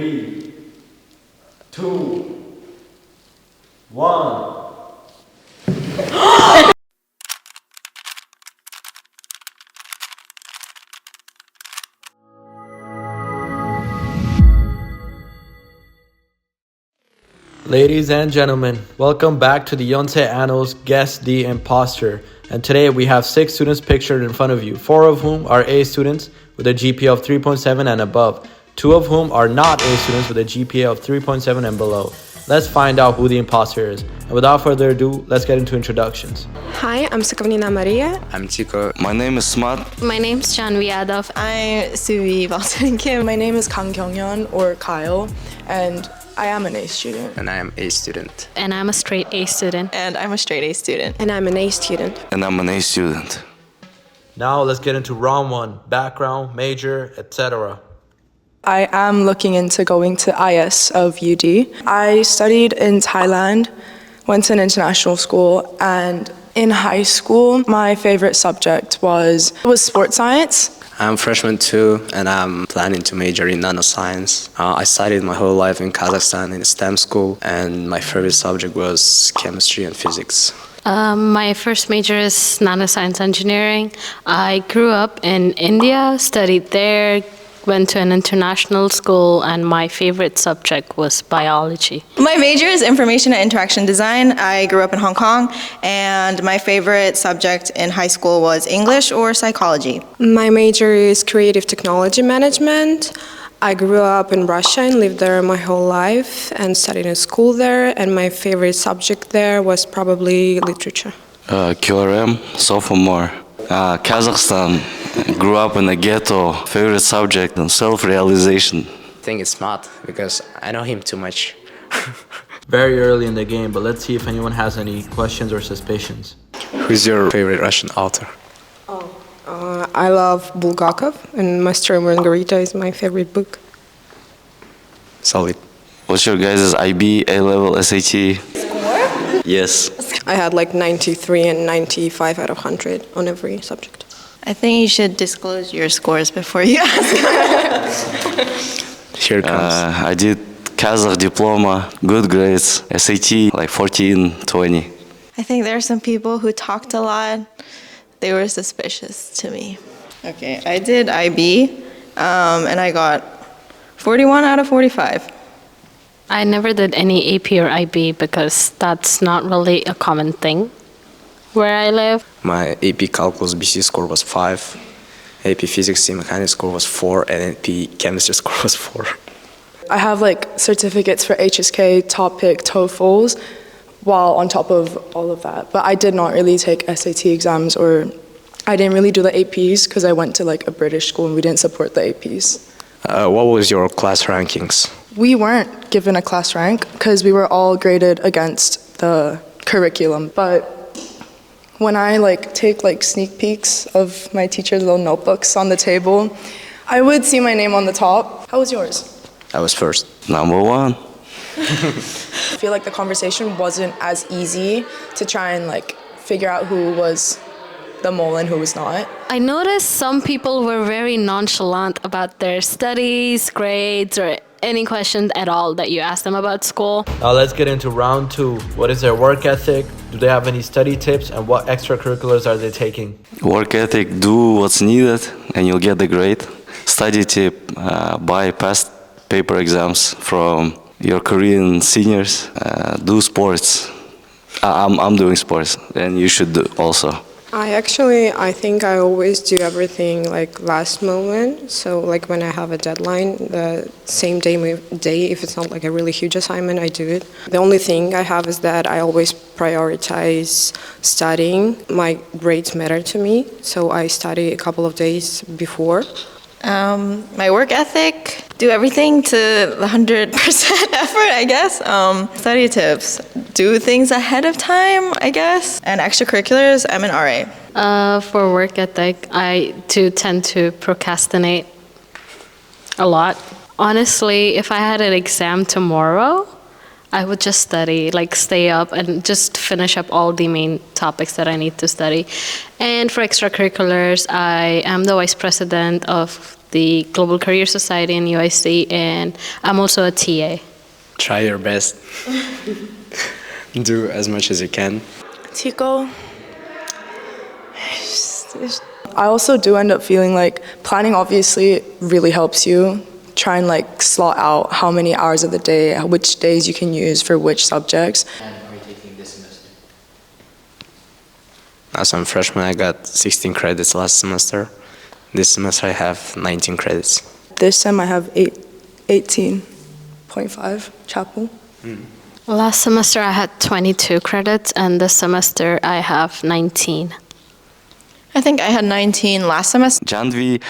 3, 2, 1. Ladies and gentlemen, welcome back to the Yonsei Annals Guess the Imposter. And today we have 6 students pictured in front of you, 4 of whom are A students with a GPA of 3.7 and above, 2 of whom are not A students with a GPA of 3.7 and below. Let's find out who the imposter is. And without further ado, let's get into introductions. Hi, I'm Sokovnina Maria. I'm Tico. My name is Smat. My name's Janvi Yadav. I'm Suvi Valsen. My name is Kang Kyungyeon, or Kyle, and I am an A student. And I am A student. And I'm a straight A student. And I'm a straight A student. And I'm an A student. And I'm an A student. Now let's get into round 1, background, major, etc. I am looking into going to IS of UD. I studied in Thailand, went to an international school, and in high school, my favorite subject was sports science. I'm freshman 2 and I'm planning to major in nanoscience. I studied my whole life in Kazakhstan in a STEM school, and my favorite subject was chemistry and physics. My first major is nanoscience engineering. I grew up in India, studied there, went to an international school, and my favorite subject was biology. My major is information and interaction design. I grew up in Hong Kong, and my favorite subject in high school was English or psychology. My major is creative technology management. I grew up in Russia and lived there my whole life and studied in school there, and my favorite subject there was probably literature. QRM, sophomore. Kazakhstan, grew up in a ghetto. Favorite subject and self-realization. I think it's Smat because I know him too much. Very early in the game, but let's see if anyone has any questions or suspicions. Who's your favorite Russian author? I love Bulgakov, and Master and Margarita is my favorite book. Solid. What's your guys' IB, A-level, SAT? Score? Yes. I had like 93 and 95 out of 100 on every subject. I think you should disclose your scores before you ask. Here it comes. I did Kazakh diploma, good grades, SAT like 14, 20. I think there are some people who talked a lot. They were suspicious to me. Okay, I did IB, and I got 41 out of 45. I never did any AP or IB because that's not really a common thing where I live. My AP Calculus BC score was 5. AP Physics C Mechanics score was 4. And AP Chemistry score was 4. I have like certificates for HSK, TOPIK, TOEFLs, while on top of all of that. But I did not really take SAT exams, or I didn't really do the APs because I went to like a British school and we didn't support the APs. What was your class rankings? We weren't given a class rank because we were all graded against the curriculum. But when I take sneak peeks of my teacher's little notebooks on the table, I would see my name on the top. How was yours? I was first. Number 1. I feel like the conversation wasn't as easy to try and figure out who was the mole and who was not. I noticed some people were very nonchalant about their studies, grades, or any questions at all that you asked them about school. Now let's get into round 2. What is their work ethic? Do they have any study tips? And what extracurriculars are they taking? Work ethic, do what's needed and you'll get the grade. Study tip, buy past paper exams from your Korean seniors. Do sports. I'm doing sports, and you should do also. I think I always do everything last moment. So when I have a deadline, the same day, if it's not a really huge assignment, I do it. The only thing I have is that I always prioritize studying. My grades matter to me, so I study a couple of days before. My work ethic, do everything to 100% effort, I guess. Study tips, do things ahead of time, I guess. And extracurriculars, I'm an RA. For work ethic, I do tend to procrastinate a lot. Honestly, if I had an exam tomorrow, I would just study, stay up and just finish up all the main topics that I need to study. And for extracurriculars, I am the vice president of the Global Career Society in UIC, and I'm also a TA. Try your best. Do as much as you can. Tico, I also do end up feeling like planning obviously really helps you. Try and like slot out how many hours of the day, which days you can use for which subjects. And are you taking this semester? As I'm a freshman, I got 16 credits last semester. This semester I have 19 credits. This sem I have 18.5 chapel. Last semester I had 22 credits, and this semester I have 19. I think I had 19 last semester. Janvi,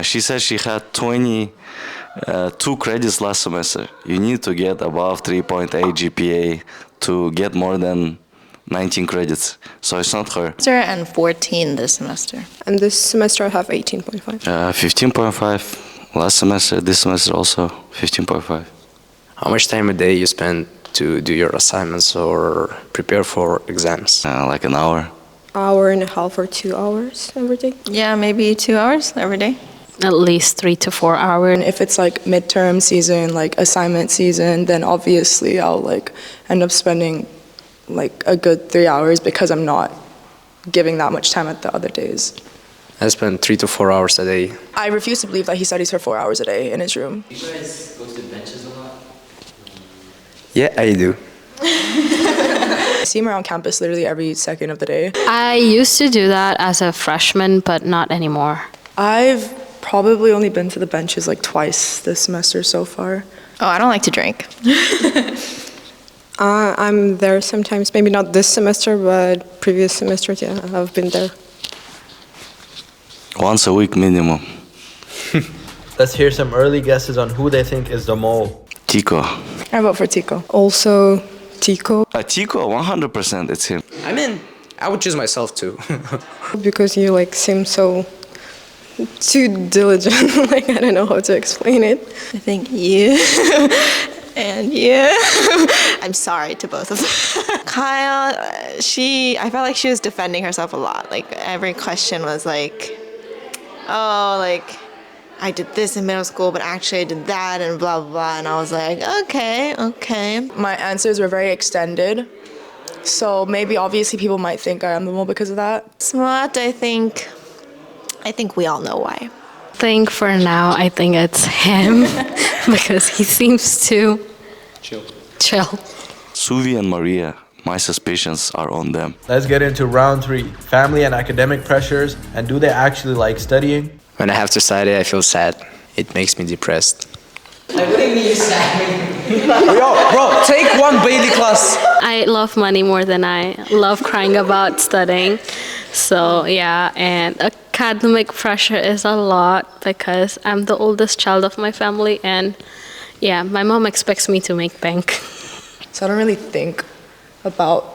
she said she had 22 credits last semester. You need to get above 3.8 GPA to get more than 19 credits. So it's not her. And 14 this semester. And this semester I have 18.5. 15.5 last semester, this semester also 15.5. How much time a day you spend to do your assignments or prepare for exams? Like an hour. Hour and a half or 2 hours every day. Yeah, maybe 2 hours every day. At least 3 to 4 hours. And if it's like midterm season, like assignment season, then obviously I'll like end up spending like a good 3 hours because I'm not giving that much time at the other days. I spend 3 to 4 hours a day. I refuse to believe that he studies for 4 hours a day in his room. You guys go to the benches a lot? Yeah, I do. I see him around campus literally every second of the day. I used to do that as a freshman, but not anymore. I've probably only been to the benches like twice this semester so far. Oh, I don't like to drink. I'm there sometimes, maybe not this semester, but previous semesters, yeah, I've been there. Once a week minimum. Let's hear some early guesses on who they think is the mole. Tico. I vote for Tico. Also, Tico, Tico, 100% it's him. I mean, I would choose myself too. because you like seem so too diligent. Like, I don't know how to explain it. I think you and you. I'm sorry to both of them. Kyle, I felt like she was defending herself a lot. Like every question was like, oh, like I did this in middle school, but actually I did that and blah, blah, blah. And I was like, okay. My answers were very extended. So maybe obviously people might think I am the mole because of that. Smart, I think we all know why. I think for now, I think it's him because he seems to chill. Suvi and Maria, my suspicions are on them. Let's get into round 3, family and academic pressures, and do they actually like studying? When I have to study, I feel sad. It makes me depressed. Bro, take one Bailey class. I love money more than I love crying about studying. So yeah, and academic pressure is a lot because I'm the oldest child of my family, and yeah, my mom expects me to make bank. So I don't really think about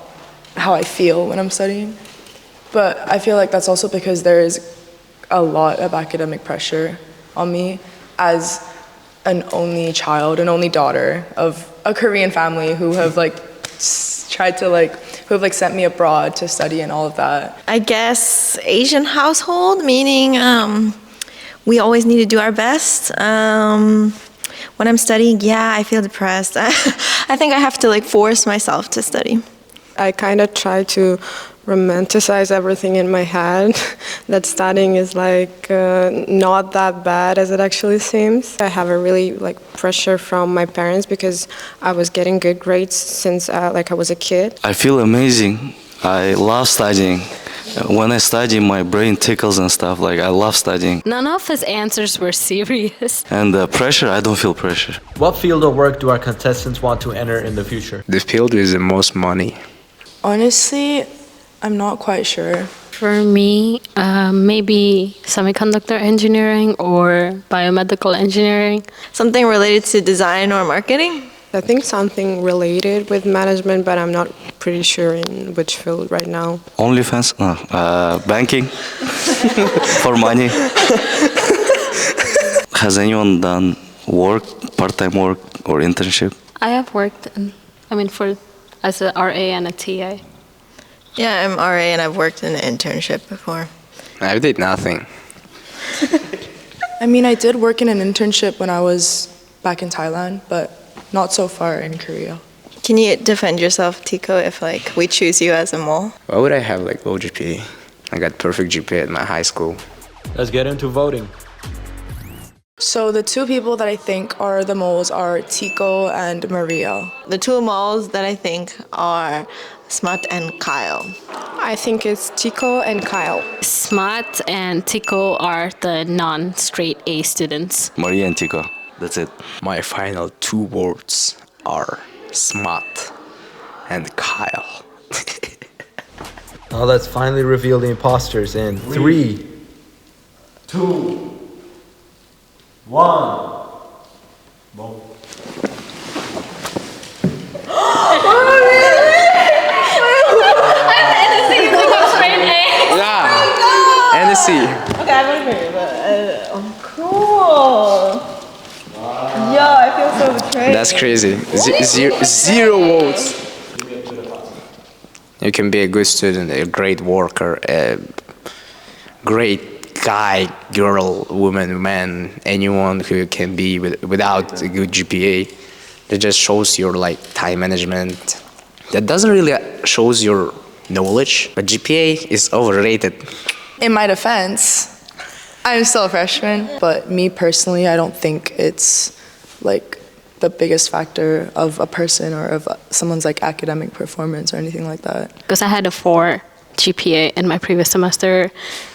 how I feel when I'm studying. But I feel like that's also because there is a lot of academic pressure on me as an only child, an only daughter of a Korean family who have like sent me abroad to study and all of that. I guess Asian household, meaning we always need to do our best. When I'm studying, yeah, I feel depressed. I think I have to like force myself to study. I kind of try to romanticize everything in my head, that studying is like not that bad as it actually seems. I have a really like pressure from my parents because I was getting good grades since like I was a kid. I feel amazing. I love studying. When I study, my brain tickles and stuff. Like, I love studying. None of his answers were serious. And the pressure, I don't feel pressure. What field of work do our contestants want to enter in the future? The field with the most money. Honestly, I'm not quite sure. For me, maybe semiconductor engineering or biomedical engineering. Something related to design or marketing? I think something related with management, but I'm not pretty sure in which field right now. OnlyFans? No. Banking? For money? Has anyone done work, part-time work or internship? I have worked, as a RA and a TA. Yeah, I'm RA and I've worked in an internship before. I did nothing. I mean, I did work in an internship when I was back in Thailand, but not so far in Korea. Can you defend yourself, Tico, if like we choose you as a mole? Why would I have like low GPA? I got perfect GPA at my high school. Let's get into voting. So the two people that I think are the moles are Tico and Maria. The two moles that I think are Smut and Kyle. I think it's Tico and Kyle. Smart and Tico are the non-straight A students. Maria and Tico. That's it. My final two words are smart and Kyle. Now let's finally reveal the imposters in 3, 2, 1. Yeah. And the C. Okay, I'm gonna agree, but cool. Yo, I feel so betrayed. That's crazy. Zero votes. You can be a good student, a great worker, a great guy, girl, woman, man, anyone who can be without a good GPA. That just shows your like time management. That doesn't really shows your knowledge, but GPA is overrated. In my defense, I'm still a freshman, but me personally, I don't think it's like the biggest factor of a person or of someone's like academic performance or anything like that. Because I had a 4 GPA in my previous semester,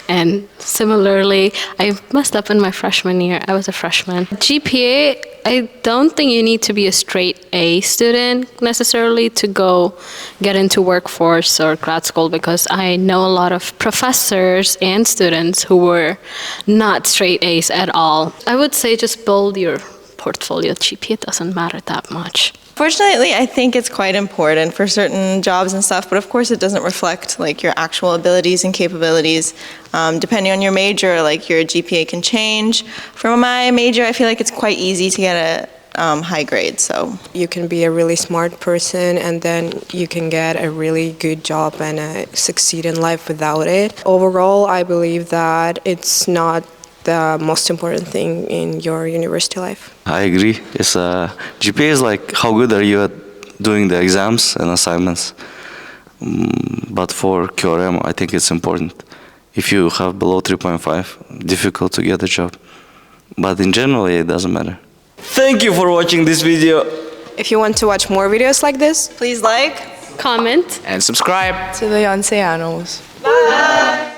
and similarly, I messed up in my freshman year. I was a freshman. GPA, I don't think you need to be a straight A student necessarily to go get into workforce or grad school, because I know a lot of professors and students who were not straight A's at all. I would say just build your portfolio. GPA doesn't matter that much. Fortunately, I think it's quite important for certain jobs and stuff, but of course it doesn't reflect like your actual abilities and capabilities. Depending on your major, like your GPA can change. For my major, I feel like it's quite easy to get a high grade, so. You can be a really smart person and then you can get a really good job and succeed in life without it. Overall, I believe that it's not the most important thing in your university life. I agree. It's GPA is like how good are you at doing the exams and assignments. But for QRM, I think it's important. If you have below 3.5, difficult to get a job. But in general, it doesn't matter. Thank you for watching this video. If you want to watch more videos like this, Please like, Comment. And subscribe. To the Yonsei Annals. bye!